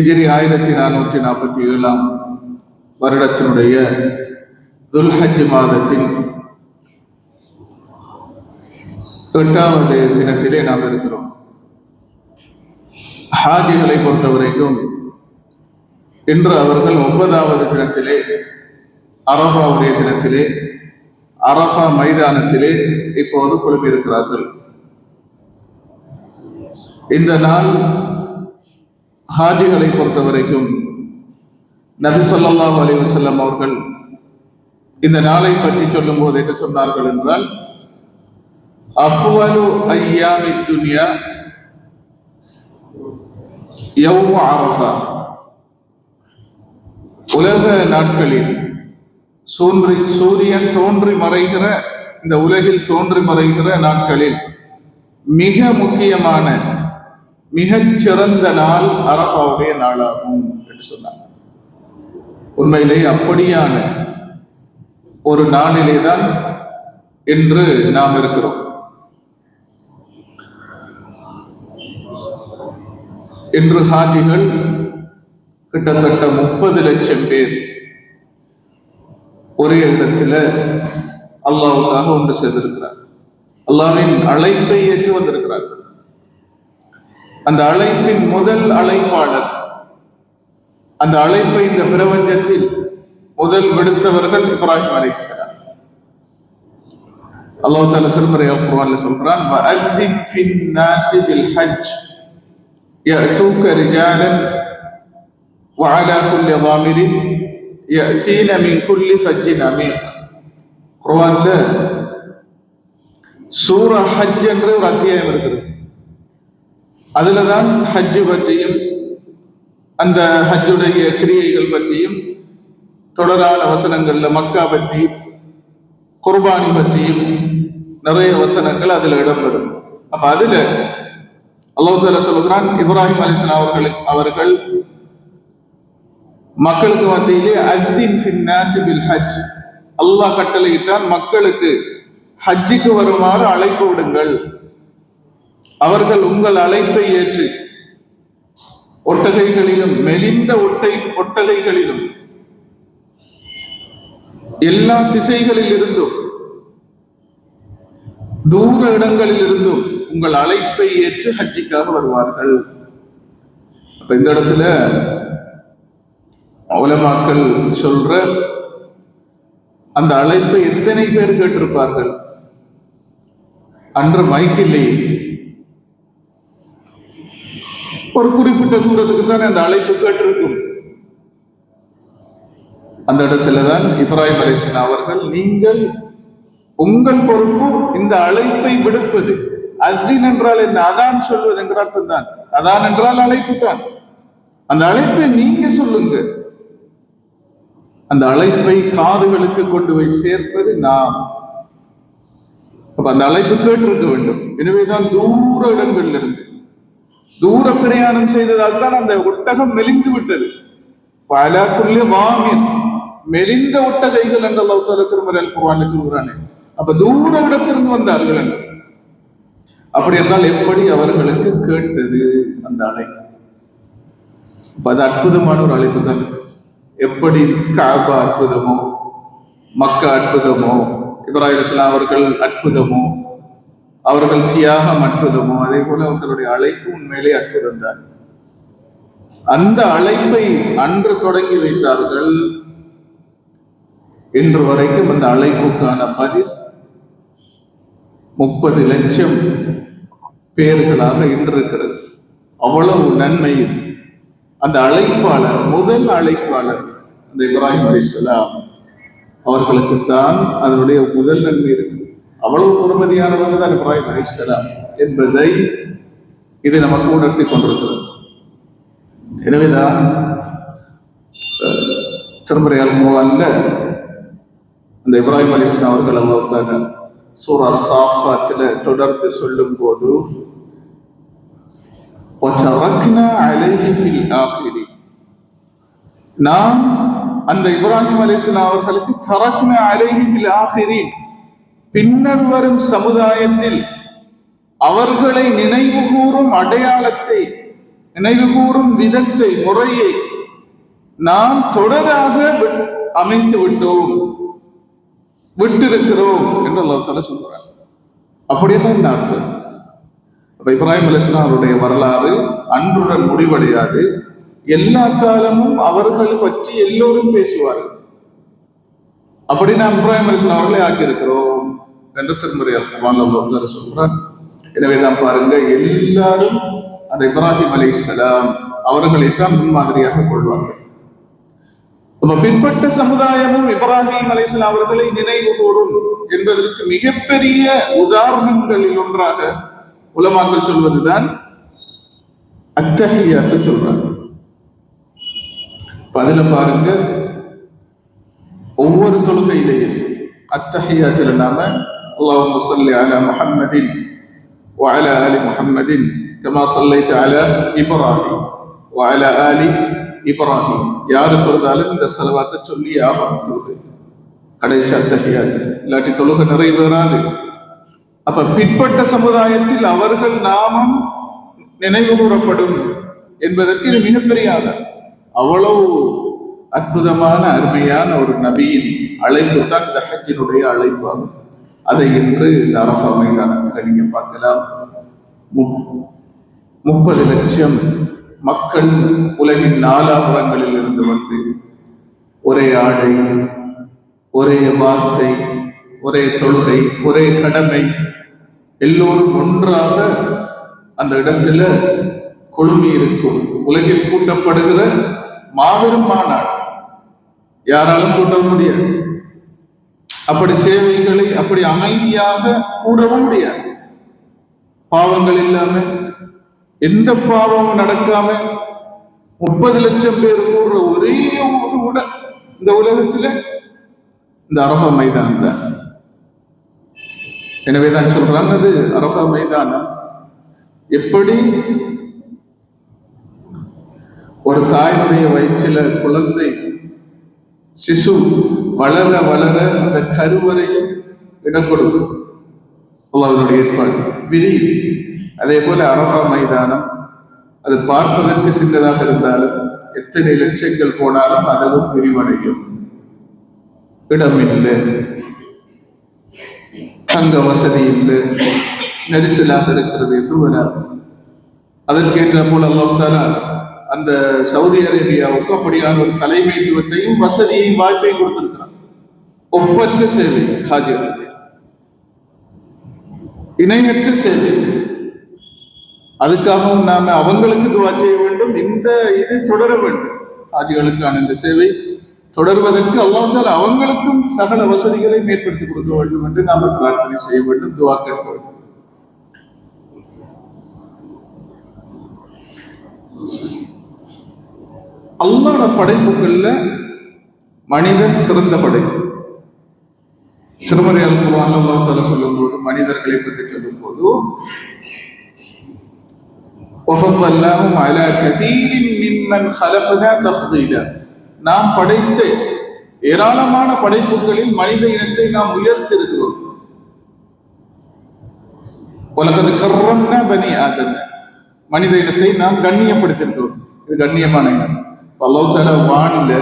ஹிஜ்ரி 1447 வருடத்தினுடைய துல்ஹஜ் மாதத்தின் 8வது தினத்திலே நாம் இருக்கிறோம். ஹாஜிகளை பொறுத்தவரைக்கும் இன்று அவர்கள் 9வது தினத்திலே, அரஃபாவுடைய தினத்திலே, அரஃபா மைதானத்திலே இப்போது குழுமியிருக்கிறார்கள். இந்த நாள் ஹாஜிகளை பொறுத்தவரைக்கும் நபி ஸல்லல்லாஹு அலைஹி வஸல்லம் அவர்கள் இந்த நாளை பற்றி சொல்லும் போது என்ன சொன்னார்கள் என்றால், அஃவலு அய்யாமி துன்யா யௌமு அரஃபா, உலக நாட்களில் சூரியன் தோன்றி மறைகிற, இந்த உலகில் தோன்றி மறைகிற நாட்களில் மிக முக்கியமான, மிகச் சிறந்த நாள் அரஃபாவுடைய நாளாகும் என்று சொன்னார். உண்மையிலே அப்படியான ஒரு நாளிலே தான் இன்று நாம் இருக்கிறோம். இன்று ஹாஜிகள் கிட்டத்தட்ட 30 லட்சம் பேர் ஒரே இடத்துல அல்லாஹ்வுக்காக ஒன்று சேர்ந்திருக்கிறார். அல்லாஹ்வின் அழைப்பை ஏற்று வந்திருக்கிறார்கள். அந்த அழைப்பின் முதல் அழைப்பாளர், அந்த அழைப்பை இந்த பிரபஞ்சத்தில் முதல் விடுத்தவர்கள் இப்ராஹிம் அலைஹிஸ்ஸலாம். அல்லாஹ் தஆலா திருமறை அல்-குர்ஆன்ல சொல்றான், வஅذின் ஃபின் நாஸி பில் ஹஜ் யஅதூக ரிஜாலன் வஅலா குல்லி ضامرின் யஅதீன மின் குல்லி ஃபஜ்ஜின் அமீக். குர்ஆன்ல சூரா ஹஜ் என்ற ஒரு அத்தியாயம் இருக்கிறது. அதுலதான் ஹஜ் பற்றியும் அந்த ஹஜ்ஜுடைய கிரியைகள் பற்றியும், தொடரான வசனங்கள்ல மக்கா பற்றியும் குர்பானி பற்றியும் நிறைய வசனங்கள் அதுல இடம்பெறும். அப்ப அதுல அல்லாஹ் தஆலா சொல்கிறான், இப்ராஹிம் அலைஹிஸ்ஸலாம் அவர்கள் மக்களுக்கு மத்தியிலே அத்தின் ஃபின் நாஸி பில் ஹஜ், அல்லாஹ் கட்டளையிட்டான், மக்களுக்கு ஹஜ்ஜுக்கு வருமாறு அழைப்பு விடுங்கள். அவர்கள் உங்கள் அழைப்பை ஏற்று ஒட்டகைகளிலும், மெலிந்த ஒட்டகைகளிலும், எல்லா திசைகளில் இருந்தும், தூர இடங்களில் இருந்தும் உங்கள் அழைப்பை ஏற்று ஹஜ்ஜிக்காக வருவார்கள். அப்ப இந்த இடத்துல உலமாக்கள் சொல்ற அந்த அழைப்பை எத்தனை பேர் கேட்டிருப்பார்கள்? அன்று மைக் இல்லையே, ஒரு குறிப்பிட்ட தூரத்துக்கு தான் அந்த அழைப்பு கேட்டிருக்கும். அந்த இடத்துலதான் இப்ராஹிம் அலைஹிஸ்ஸலாம் அவர்கள், நீங்கள் உங்கள் பொறுப்பு இந்த அழைப்பை விடுப்பது. அஸ்ஸின் என்றால் என்ன? அதான் சொல்வது என்கிற அர்த்தம் தான். அதான் என்றால் அழைப்பு தான். அந்த அழைப்பை நீங்க சொல்லுங்க. அந்த அழைப்பை காதுகளுக்கு கொண்டு போய் சேர்ப்பது நாம். அப்ப அந்த அழைப்பு கேட்டிருக்க வேண்டும். எனவேதான் தூர இடங்கள்ல இருந்து, தூர பிரயாணம் செய்ததால் தான் அந்த ஒட்டகம் மெலிந்து விட்டது. வஅலா குல்லி ضامر, மெலிந்த ஒட்டகைகள் என்று அல்லாஹ் தஆலா திருமறை அல்-குர்ஆன்ல சொல்றானே. அப்ப தூர இடத்திலிருந்து வந்தார்கள் என்று. அப்படி என்றால் எப்படி அவர்களுக்கு கேட்டது அந்த அழைப்பு? அது அற்புதமான ஒரு அழைப்பு தான். எப்படி கஅபா அற்புதமோ, மக்கா அற்புதமோ, இப்ராஹிம் அலைஹிஸ்ஸலாம் அவர்கள் அற்புதமோ, அவர்கள் தியாகம் அற்புதமோ, அதே போல அவர்களுடைய அழைப்பு உண்மையிலே அற்புதம் தான். அந்த அழைப்பை அன்று தொடங்கி வைத்தார்கள். இன்று வரைக்கும் அந்த அழைப்புக்கான பதில் 30 லட்சம் பேர்களாக இன்று இருக்கிறது. அவ்வளவு நன்மையும் அந்த அழைப்பாளர், முதல் அழைப்பாளர் அந்த இப்ராஹிம் அலைஹிஸ்ஸலாம் அவர்களுக்குத்தான் அதனுடைய முதல் நன்மை இருக்கு. அவ்வளவு பொறுமதியானவங்க தான் இப்ராஹிம் அலைஹிஸ்ஸலாம் என்பதை இது நமக்கு உணர்த்தி கொண்டிருக்கிறது. எனவேதான் திருமறை அல்-குர்ஆன்ல அந்த இப்ராஹிம் அலைஹிஸ்ஸலாம் அவர்கள் அல்லாஹ் தஆலா சூரா ஸாஃபாத்ல தொடர்ந்து சொல்லும் போது, வதரக்னா அலைஹி ஃபில் ஆகிரீன், நாம் அந்த இப்ராஹிம் அலைஹிஸ்ஸலாம் அவர்களுக்கு தரக்னா அலைஹி ஃபில் ஆகிரீன், பின்னர் வரும் சமுதாயத்தில் அவர்களை நினைவு கூறும் அடையாளத்தை நினைவு கூறும் விதத்தை, முறையை நாம் தொடராக அமைத்து விட்டோம், விட்டிருக்கிறோம் என்று அல்லாஹ் தஆலா சொல்றார். அப்படின்னா என்ன அர்த்தம்? இப்ராஹிம் அலைஹிஸ்ஸலாம் அவருடைய வரலாறு அன்றுடன் முடிவடையாது. எல்லா காலமும் அவர்களை பற்றி எல்லோரும் பேசுவார்கள். அப்படி நாம் இப்ராஹிம் அலைஹிஸ்ஸலாம் அவர்களை ஆக்கியிருக்கிறோம் என்று திருமறை அல்லாஹ் சொல்றார். எனவேதான் பாருங்க, எல்லாரும் அந்த இப்ராஹிம் அலைஹிஸ்ஸலாம் அவர்களைத்தான் முன்மாதிரியாக கொள்வார்கள். பின்பற்ற சமுதாயமும் இப்ராஹிம் அலைஹிஸ்ஸலாம் அவர்களை நினைவு கூறும் என்பதற்கு மிகப்பெரிய உதாரணங்களில் ஒன்றாக உலமாக்கள் சொல்வதுதான் அத்தஹியாத்து சொல்றாங்க. அதுல பாருங்க, ஒவ்வொரு தொழுகையிலேயும் அத்தஹியாத்துல நாம அல்லாஹும்ம ஸல்லி அலா முஹம்மதின் வ அலா ஆலி முஹம்மதின் கமா ஸல்லைத அலா இப்ராஹிம் வ அலா ஆலி இப்ராஹிம், யாரு தொழுதாலும் இந்த ஸலவாத்தை சொல்லி ஆகணும். தொழுகை கடைசி அத்தஹியாத்து, இல்லாட்டி தொழுகை நிறைவேறாது. அப்ப பிற்பட்ட சமுதாயத்தில் அவர்கள் நாமம் நினைவு கூறப்படும் என்பதற்கு இது மிகப்பெரிய ஆதாரம். அவ்வளவு அற்புதமான அருமையான ஒரு நபியின் அழைப்பு தான் இந்த ஹஜ்ஜினுடைய அழைப்பாகும். அதை இன்று இந்த அரஃபா மைதானத்தில் நீங்க பார்க்கலாம். 30 லட்சம் மக்கள் உலகின் நாலாபுறங்களில் இருந்து வந்து ஒரே ஆடை, ஒரே வார்த்தை, ஒரே தொழுகை, ஒரே கடமை, எல்லோரும் ஒன்றாக அந்த இடத்துல கொழும்பி இருக்கும் உலகில் கூட்டப்படுகிற மாபெரும் மாநாடு. யாராலும் கூட்ட முடியாது. அப்படி சேவைகளை அப்படி அமைதியாக கூடவும் முடியாது. பாவங்கள் இல்லாம, எந்த பாவமும் நடக்காம 30 லட்சம் பேர் கூடுற ஒரே ஒரு இந்த உலகத்துல இந்த அரஃபா மைதானம் தான். எனவேதான் சொல்றாங்க, அது அரஃபா மைதானம் எப்படி ஒரு தாயினுடைய வயிற்றில குழந்தை சிசு வளர வளர அந்த கருவறையும் இடம் கொடுக்கும் அல்லாஹ்வுடைய ஏற்பாடு விரியும். அதே போல அரஃபா மைதானம் அது பார்ப்பதற்கு சின்னதாக இருந்தாலும் எத்தனை லட்சங்கள் போனாலும் அதுவும் விரிவடையும். இடமில்லை, தங்க வசதி இல்லை, நெரிசலாக இருக்கிறது என்று வராது. அதற்கேற்ற போல அல்லாஹ் தஆலா அந்த சவுதி அரேபியாவுக்கு அப்படியான ஒரு தலைமைத்துவத்தையும் வசதியையும் வாய்ப்பையும் கொடுத்திருக்கிறார். ஒப்பற்ற சேவை ஹாஜிகளுக்கு, இணையற்ற சேவை. அதுக்காகவும் நாம அவங்களுக்கு துவா செய்ய வேண்டும். இந்த இது தொடர வேண்டும். ஹாஜிகளுக்கான இந்த சேவை தொடர்வதற்கு அல்லாஹ் தஆலா அவங்களுக்கும் சகல வசதிகளையும் ஏற்படுத்தி கொடுக்க வேண்டும் என்று நாம பிரார்த்தனை செய்ய வேண்டும், துவா கேட்க வேண்டும். அல்லாஹ்வுடைய படைப்புகள்ல மனிதன் சிறந்த படைப்பு. திருமறை அல் குர்ஆன்ல அல்லாஹ் தஆலா சொல்லும்போது, மனிதர்களை பற்றி சொல்லும் போது, وَفَضَّلْنَاهُمْ عَلَى كَثِيرٍ مِّمَّنْ خَلَقْنَا تَفْضِيلًا, நாம் படைத்த ஏராளமான படைப்புகளில் மனித இனத்தை நாம் உயர்த்திருக்கிறோம். وَلَقَدْ كَرَّمْنَا بَنِي آدَمَ, மனித இனத்தை நாம் கண்ணியப்படுத்தியிருக்கிறோம். இது கண்ணியமான இனம். அல்லாஹ் தஆலா வானில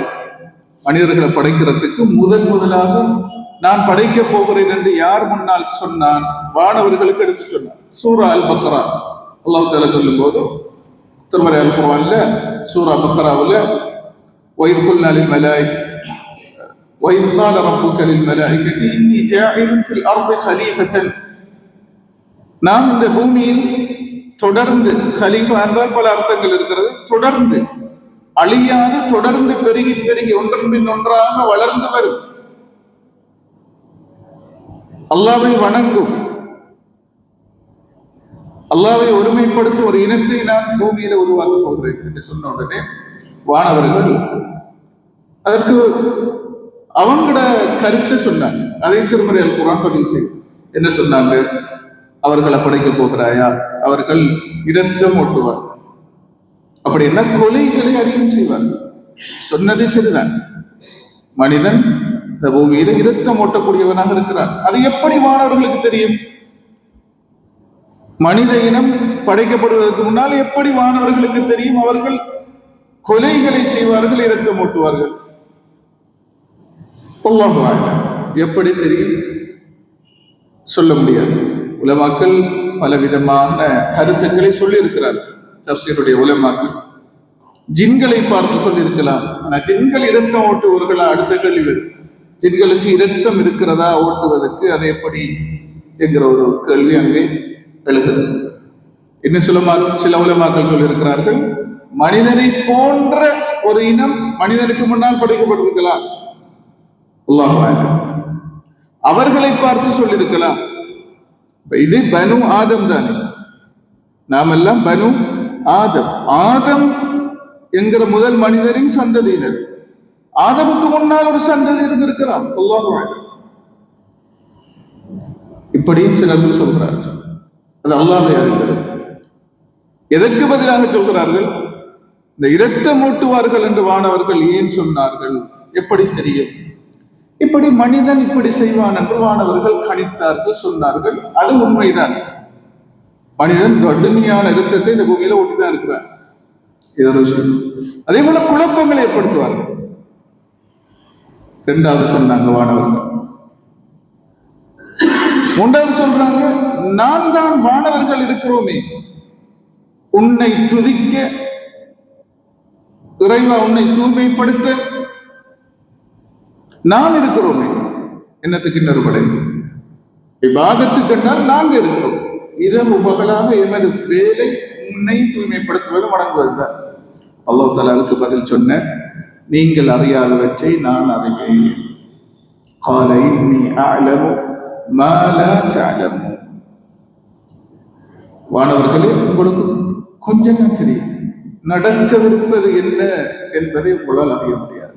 மனிதர்களை படைக்கிறதுக்கு முதலாக நான் படைக்க போகிறேன் என்று யார் முன்னால் சொன்னான்? வானவர்களுக்கு எடுத்து சொன்னான். சூரா அல் பக்ரா அல்லாஹ் தஆலா சொல்லும் போது, திருமறை அல் குர்ஆன்ல சூரா பக்ராவுல وَإِذْ قُلْنَا لِلْمَلَائِكَةِ وَإِذْ قَالَ رَبُّكَ لِلْمَلَائِكَةِ إِنِّي جَاعِلٌ فِي الْأَرْضِ خَلِيفَةً, நாம் இந்த பூமியில் தொடர்ந்து, ஹலீஃபா என்றால் பல அர்த்தங்கள் இருக்கிறது, தொடர்ந்து அழியாது தொடர்ந்து பெருகி பெருகி ஒன்றன் பின் ஒன்றாக வளர்ந்து வரும், அல்லாஹ்வை வணங்கும், அல்லாஹ்வை ஒருமைப்படுத்தும் ஒரு இனத்தை நான் பூமியில உருவாக்க போகிறேன் என்று சொன்ன உடனே வானவர்கள் அதற்கு அவங்களோட கருத்தை சொன்னாங்க. அதை திருமறை அல் குர்ஆன் பதிவு செய்யும். என்ன சொன்னாங்க? அவர்களை படைக்க போகிறாயா? அவர்கள் இரத்தம் ஓட்டுவார், அப்படி என்ன கொலைகளை அதிகம் செய்வார். சொன்னது சரிதான். மனிதன் இந்த பூமியில இரத்தம் ஓட்டக்கூடியவனாக இருக்கிறான். அது எப்படி மாணவர்களுக்கு தெரியும்? மனித இனம் படைக்கப்படுவதற்கு முன்னால் எப்படி வானவர்களுக்கு தெரியும்? அவர்கள் கொலைகளை செய்வார்கள், இரக்கமூட்டுவார்கள். அல்லாஹு அஅலம். எப்படி தெரியும்? சொல்ல முடியாது. உலமாக்கள் பலவிதமான கருத்துக்களை சொல்லி இருக்கிறார்கள். தஃசீருடைய உலமாக்கள் ஜின்களை பார்த்து சொல்லியிருக்கலாம். ஆனா ஜின்கள் இரத்தம் ஓட்டுவர்களா? அடுத்த கேள்வி வரும். ஜின்களுக்கு இரத்தம் இருக்கிறதா ஓட்டுவதற்கு? அது எப்படி என்கிற ஒரு கேள்வி அங்கே எழுகிறது. இன்னும் சில உலமாக்கள் சொல்லியிருக்கிறார்கள், மனிதனை போன்ற ஒரு இனம் மனிதனுக்கு முன்னால் படைக்கப்பட்டிருக்கலாம். அல்லாஹ் அவர்களை பார்த்து சொல்லியிருக்கலாம். இது பனு ஆதம் தானே, நாமெல்லாம் பனு ஆதம். ஆதம் என்கிற முதல் மனிதரின் சந்ததியினர். ஆதமுக்கு முன்னால் ஒரு சந்ததி இருந்திருக்கலாம். அல்லாஹ் இப்படியும் சிலர்கள் சொல்கிறார்கள். அது அல்லாஹ்வை அறிந்தது. எதற்கு பதிலாக சொல்கிறார்கள்? இந்த இரத்தம் மூட்டுவார்கள் என்று வானவர்கள் ஏன் சொன்னார்கள்? எப்படி தெரியும்? இப்படி மனிதன் இப்படி செய்வான் என்று வானவர்கள் கணித்தார்கள், சொன்னார்கள். அது உண்மைதான். மனிதன் கடுமையான இரத்தத்தை இந்த பூமியில ஓட்டிதான் இருக்கிறான். இது ஒரு விஷயம். அதே போல குழப்பங்களை ஏற்படுத்துவார்கள். இரண்டாவது சொன்னாங்க வானவர்கள். மூன்றாவது சொல்றாங்க, நான் தான் வானவர்கள் இருக்கிறோமே, உன்னை துதிக்க, இறைவா உன்னை தூய்மைப்படுத்த நாம் இருக்கிறோமே. என்னத்துக்கு இன்னொரு படை? இபாதத்துக்கு என்றால் நாங்க இருக்கிறோம். இரவு பகலாக எமது வேலை உன்னை தூய்மைப்படுத்துவது, வணங்குவதுதான். அல்லாஹ் தஆலாவுக்கு பதில் சொன்ன, நீங்கள் அறியாதவற்றை நான் அறிவேன். قال إني أعلم ما لا تعلمون. வானவர்களே, உங்களுக்கு கொஞ்சம் தான் தெரியும், நடக்கவிருப்பது என்ன என்பதை உங்களால் அறிய முடியாது.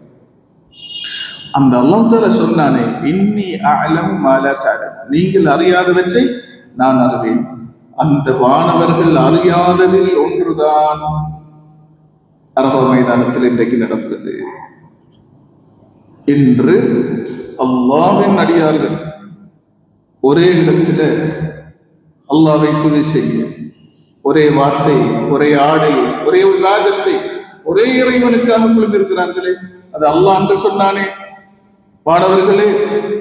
அந்த அல்லாஹ் தஆலா சொன்னானே, இன்னி அஅலமு மா லா தஅலமூன், நீங்கள் அறியாதவற்றை நான் அறிவேன். அந்த வானவர்கள் அறியாததில் ஒன்றுதான் அரபா மைதானத்தில் இன்றைக்கு நடந்தது. இன்று அல்லாஹ்வின் அடியார்கள் ஒரே இடத்துல அல்லாஹ்வை துதி செய்ய, ஒரே வார்த்தை, ஒரே ஆடை, ஒரே இபாதத்தை, ஒரே இறைவனுக்காக குழுமிருக்கிறார்களே. அது அல்லாஹ் என்று சொன்னானே, வானவர்களே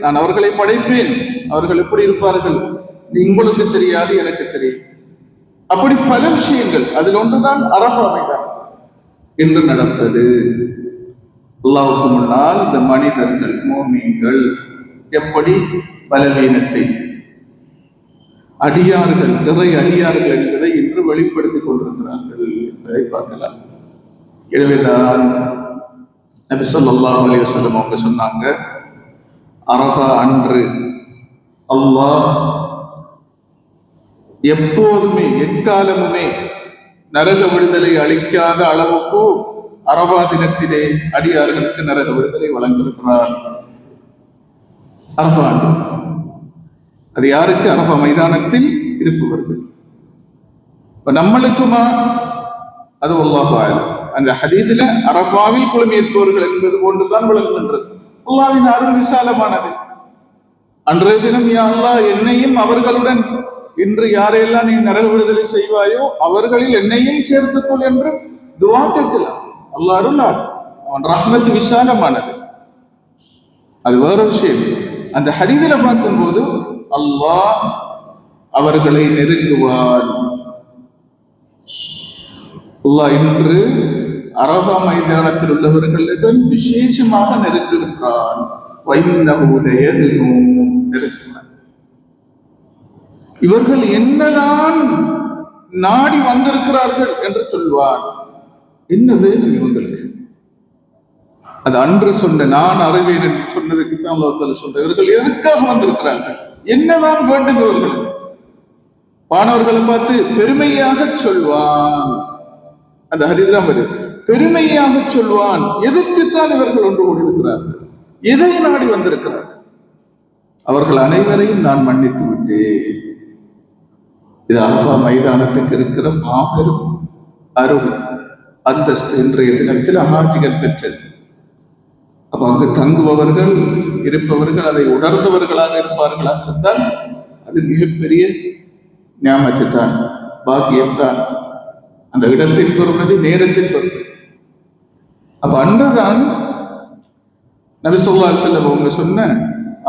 நான் அவர்களை படைப்பேன், அவர்கள் எப்படி இருப்பார்கள் உங்களுக்கு தெரியாது, எனக்கு தெரியும். அப்படி பல விஷயங்கள், அதில் ஒன்றுதான் அரஃபா மைதானம் என்று நடந்தது. அல்லாஹ்வுக்கு முன்னால் இந்த மனிதர்கள், மோமீன்கள் எப்படி பலவீனத்தை, அடியார்கள், இறை அடியார்கள் என்பதை இன்று வெளிப்படுத்திக் கொண்டிருக்கிறார்கள் என்பதை பார்க்கலாம். எனவேதான் நபி ஸல்லல்லாஹு அலைஹி வஸல்லம் அவங்க சொன்னாங்க, அரஃபா அன்று அல்லாஹ் எப்போதுமே எக்காலமுமே நரக விடுதலை அளிக்காத அளவுக்கு அரஃபா தினத்திலே அடியார்களுக்கு நரக விடுதலை வழங்கியிருக்கிறார். அரஃபா அன்று அது யாருக்கு? அரஃபா மைதானத்தில் இருப்பவர்கள். நம்மளுக்குமா? அது அல்லாஹ் அஅலம். அந்த ஹதீஸில் அரஃபாவில் குழுமியிருப்பவர்கள் என்பது போன்றுதான் விளங்குகின்றது. அல்லாஹ்வின் அருள் விசாலமானது. அன்றைய தினம் யா அல்லாஹ் என்னையும் அவர்களுடன் இன்று யாரையெல்லாம் நீ நரக விடுதலை செய்வாயோ அவர்களில் என்னையும் சேர்த்துக்கொள் என்று துஆ கேட்கலாம். அல்லாஹ் அருளால், அவன் ரஹ்மத் விசாலமானது. அது வேற விஷயம். அந்த ஹதீஸில பார்க்கும்போது அல்லாஹ் அவர்களை நெருங்குவான். அல்லாஹ் இன்று அரஃபா மைதானத்தில் உள்ளவர்களுடன் விசேஷமாக நெருங்குகின்றான். இவர்கள் என்னதான் நாடி வந்திருக்கிறார்கள் என்று சொல்வான். என்ன வேணும் இவங்களுக்கு? அது அன்று சொன்ன நான் அறிவேன் என்று சொன்னதுக்கு தான் அல்லாஹ் தஆலா சொல்ற, இவர்கள் எதுக்காக வந்திருக்கிறார்கள், என்னதான் வேண்டும் இவர்களுக்கு? வானவர்களை பார்த்து பெருமையாக சொல்வான். அந்த ஹதீஸ்ல வருது, பெருமையாக சொல்வான். எதற்குத்தான் இவர்கள் ஒன்று கூடி இருக்கிறார்கள், எதை நாடி வந்திருக்கிறார்கள்? அவர்கள் அனைவரையும் நான் மன்னித்து விட்டேன். இது அரஃபா மைதானத்துக்கு இருக்கிற மாபெரும் அருள், அந்தஸ்து. இன்றைய தினத்தில் ஹாஜிகள் பெற்றது. அப்ப அங்கு தங்குபவர்கள், இருப்பவர்கள் அதை உணர்ந்தவர்களாக இருப்பார்களாக இருந்தால் அது மிகப்பெரிய ஞாபகத்தை தான், பாக்கியம்தான், அந்த இடத்தின் பெறுமதி, நேரத்தின் பெறுமதி. அப்ப அன்றுதான் நபி ஸல்லல்லாஹு அலைஹி வஸல்லம் அவங்க சொன்ன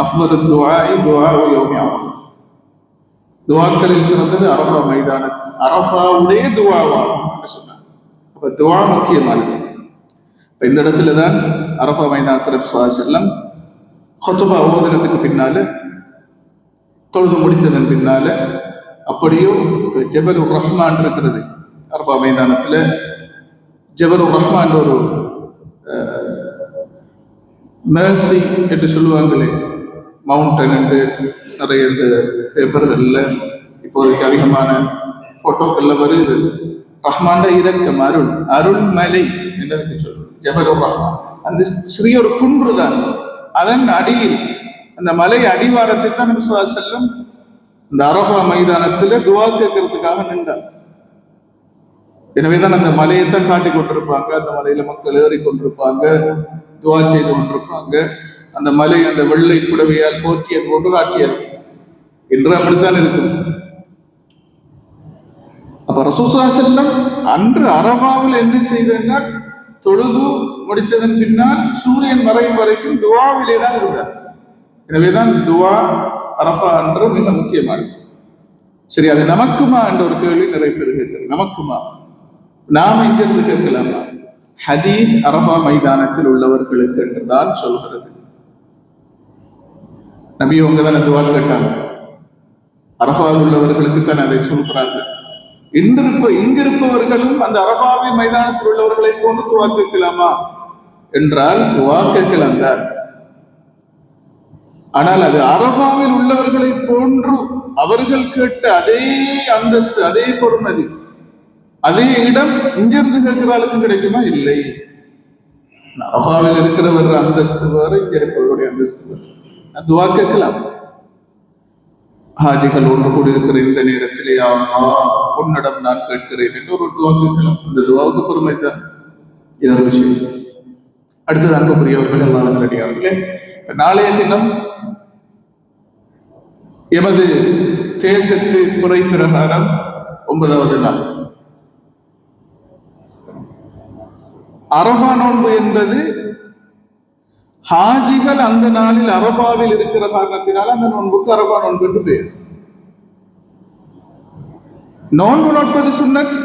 அஃலது துஆஇ துஆஉ யௌமி அரஃபா, துஆக்களில் சிறந்தது அரஃபா மைதானம், அரஃபாவுடைய துஆவாகும் சொன்னாங்க. அப்ப துஆ முக்கியமானது. இந்த இடத்துல தான் அரஃபா மைதானத்தில் நபி ஸல்லல்லாஹு அலைஹி வஸல்லம் ஹுத்பா ஓதுனதுக்கு பின்னால, தொழுது முடித்ததன் பின்னால, அப்படியும் ஜபலுர் ரஹ்மான் இருக்கிறது அரஃபா மைதானத்துல. ஜபலுர் ரஹ்மான் ஒரு மேர்சி என்று சொல்லுவாங்களே, மவுண்டன் என்று நிறைய இந்த பேப்பர்கள்ல இப்போதைக்கு அதிகமான போட்டோக்கள்ல வருது. ரஹ்மான் இரக்கம், அருள், அருள்மலை என்றதுக்கு சொல்லுவோம் ஜபலுர் ரஹ்மான். அந்த சிறிய ஒரு குன்று தான், அதன் அடியில், அந்த மலை அடிவாரத்தை தான் நபி ஸல்லல்லாஹு அலைஹி வஸல்லம் இந்த அரஃபா மைதானத்துல துஆ கேட்கறதுக்காக நின்றார். எனவேதான் அந்த மலையைத்தான் காட்டி கொண்டிருப்பாங்க, அந்த மலையில மக்கள் ஏறி கொண்டிருப்பாங்க, துஆ செய்து கொண்டிருப்பாங்க. அந்த மலை அந்த வெள்ளை புடவையால் போற்றியது போன்று காட்சியாக என்று அப்படித்தான் இருக்கும். அப்ப ரசூல் ஸல்லல்லாஹு அலைஹி வஸல்லம் அன்று அரஃபாவில் என்ன செய்தார்? தொழுது முடித்ததன் பின்னால் சூரியன் மறையும் வரைக்கும் துஆவிலே தான் இருந்தார். எனவேதான் துஆ அரஃபா அன்று மிக முக்கியமானது. சரி, அது நமக்குமா என்ற ஒரு கேள்வி நிறைய பேர் கேட்கிறது. நமக்குமா? நாம இங்கிருந்து கேட்கலாமா? ஹதீஸ் அரஃபா மைதானத்தில் உள்ளவர்களுக்கு என்றுதான் சொல்கிறது. நபி அவங்க தான் துஆ கேட்டாங்க, அரஃபாவில் உள்ளவர்களுக்கு தான் அதை சொல்கிறாங்க. இங்கிருப்பவர்களும் அந்த அரஃபாவி மைதானத்தில் உள்ளவர்களை போன்று துஆ கேட்கலாமா என்றால் துஆ கேட்கலாம் தான். ஆனால் அது அரஃபாவில் உள்ளவர்களை போன்று அவர்கள் கேட்ட அதே அந்தஸ்து, அதே பொறுமதி, அதே இடம் இங்கிருந்து கேட்கிறாளுக்கும் கிடைக்குமா? இல்லை. அரஃபாவில் இருக்கிறவர் அந்தஸ்து வேறு, இங்க இருப்பவருடைய அந்தஸ்து வேறு. துஆ கேட்கலாம். ஹாஜிகள் ஒன்று கூடி இருக்கிற இந்த நேரத்திலே உன்னிடம் நான் கேட்கிறேன் என்று ஒரு துஆ கேட்கலாம். அந்த துஆவுக்கு பொறுமை தான். இது ஒரு விஷயம். அடுத்தது அன்புக்குரியவர்கள், அல்லாஹ் நல்லடியார்களே, நாளைய தினம் எமது தேசத்து முறை பிரகாரம் 9வது நாள் அரஃபா நோன்பு என்பது ஹாஜிகள் அந்த நாளில் அரஃபாவில் இருக்கிற காரணத்தினால் அந்த நோன்புக்கு அரஃபா நோன்பு என்று பெயர். நோன்பு நோட்பது சுன்னத்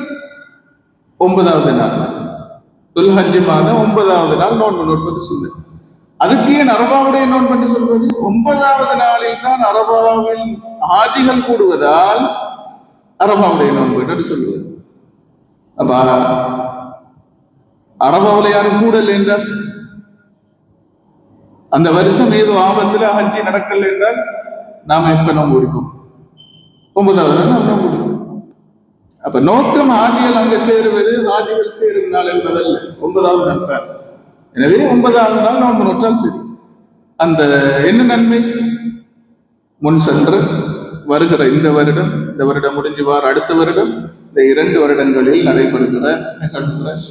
9வது நாள், துல்ஹஜ் மாதம் 9வது நாள் நோன்பு நோட்பது சுன்னத். அதுக்கு ஏன் அரஃபாவுடைய நோன்பு என்று சொல்வது? 9வது நாளில் தான் அரஃபாவில் ஹாஜிகள் கூடுவதால் அரஃபாவுடைய நோன்பு என்று சொல்வது. அப்ப அரஃபாவில் யாரும் கூடல் என்றால், அந்த வருஷம் ஏதோ ஆபத்துல ஹஜ்ஜி நடக்கல என்றால் நாம எப்ப நோன்பு முடிப்போம்? 9வது நாள் நோன்பு முடிப்போம். அப்ப நோக்கம் ஹாஜிகள் அங்க சேருவது, ஹாஜிகள் சேரும் நாள் என்பதல்ல, 9வது நாள் தான். எனவே 9வது நாள் நோன்பு நோற்றால் சரி. அந்த என்ன நன்மை? முன் சென்று வருகிற இந்த வருடம் முடிஞ்சு அடுத்த வருடம், இந்த 2 வருடங்களில் நடைபெறுகிற நிகழ்வுகள்,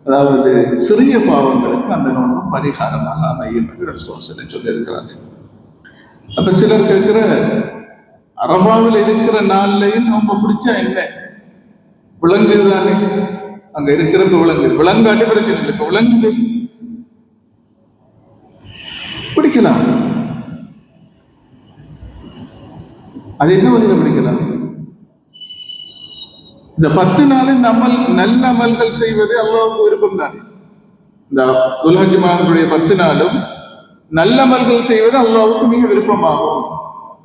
அதாவது சிறிய பாவங்களுக்கு அந்த நோன்பு பரிகாரமாக அமையும் என்று சொல்லியிருக்கிறார்கள். அப்ப சிலர் கேட்கிற, அரஃபாவில் இருக்கிற நாள்லையும் நோன்பு பிடிச்சா என்ன? விளங்குது தானே, அங்க இருக்கிறப்ப விளங்குது, விளங்காட்டி பிரச்சனை இல்லை. இப்ப விளங்குது, பிடிக்கலாம். அது என்ன வகையில பிடிக்கலாம்? இந்த 10 நாளில் நல்ல அமல்கள் செய்வது அல்லாஹ்வுக்கு விருப்பம் தான். இந்த துல்ஹஜ் மாதத்துடைய 10 நாளும் நல்ல அமல்கள் செய்வது அல்லாஹ்வுக்கு மிக விருப்பமாகும்.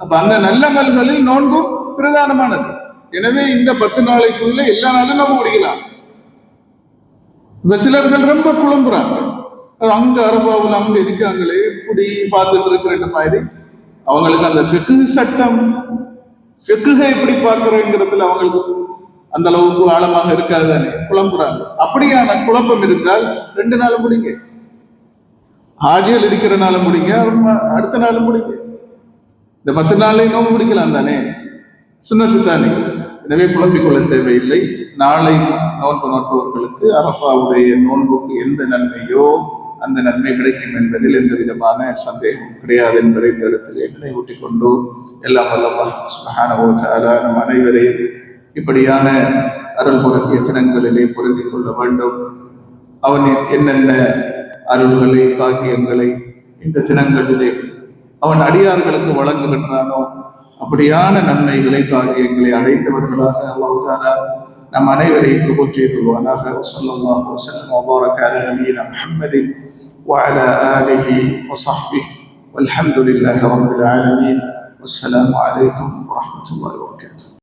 அப்ப அந்த நல்ல அமல்களில் நோன்பும் பிரதானமானது. எனவே இந்த 10 நாளைக்குள்ள எல்லா நாளும் நம்ம முடிக்கலாம். சிலர்கள் ரொம்ப குழம்புறாங்க, அங்க அரபாவில் அங்க இருக்காங்களே இப்படி பார்த்துட்டு இருக்கிற மாதிரி. அவங்களுக்கு அந்த ஃபிக்ஹ் சட்டம், ஃபிக்ஹை எப்படி பார்க்கிறேங்கிறதுல அவங்களுக்கு அந்த அளவுக்கு ஆழமாக இருக்காது தானே, குழம்புறாங்க. அப்படியான குழப்பம் இருந்தால் 2 நாளும் முடிங்க, ஹாஜிகள் இருக்கிற நாளும் முடிங்க, அடுத்த நாளும் முடிங்க. இந்த 10 நாளையும் நோன்பு முடிக்கலாம் தானே, சுன்னத்து தானே. எனவே குழம்பிக் கொள்ள தேவையில்லை. நாளை நோன்பு நோட்பவர்களுக்கு அரஃபாவுடைய நோன்புக்கு எந்த நன்மையோ அந்த நன்மை கிடைக்கும் என்பதில் எந்த விதமான சந்தேகம் கிடையாது என்பதை இந்த இடத்திலே நினைவூட்டிக் கொண்டு எல்லாம் வல்ல அல்லாஹ் சுப்ஹானஹு வ தஆலா நம் அனைவரையும் இப்படியான அருள் பொருந்திய தினங்களிலே பொருந்திக் கொள்ள வேண்டும். அவன் என்னென்ன அருள்களை பாக்கியங்களை இந்த தினங்களிலே அவன் அடியார்களுக்கு வழங்குகின்றானோ அப்படியான நன்மைகளை பாக்கியங்களை அடைந்தவர்களாக அல்லாஹ் தஆலா நம் அனைவரையும் துபுற்றிக் கொள்வானாக. ஸல்லல்லாஹு அலைஹி வஸல்லம் வ பாரக அலா நபியினா முஹம்மதின் வ அலா ஆலிஹி வ ஸஹ்பிஹி வல்ஹம்துலில்லாஹி ரப்பில் ஆலமீன். வஸ்ஸலாமு அலைக்கும் வ ரஹ்மத்துல்லாஹி வ பரகாத்துஹு.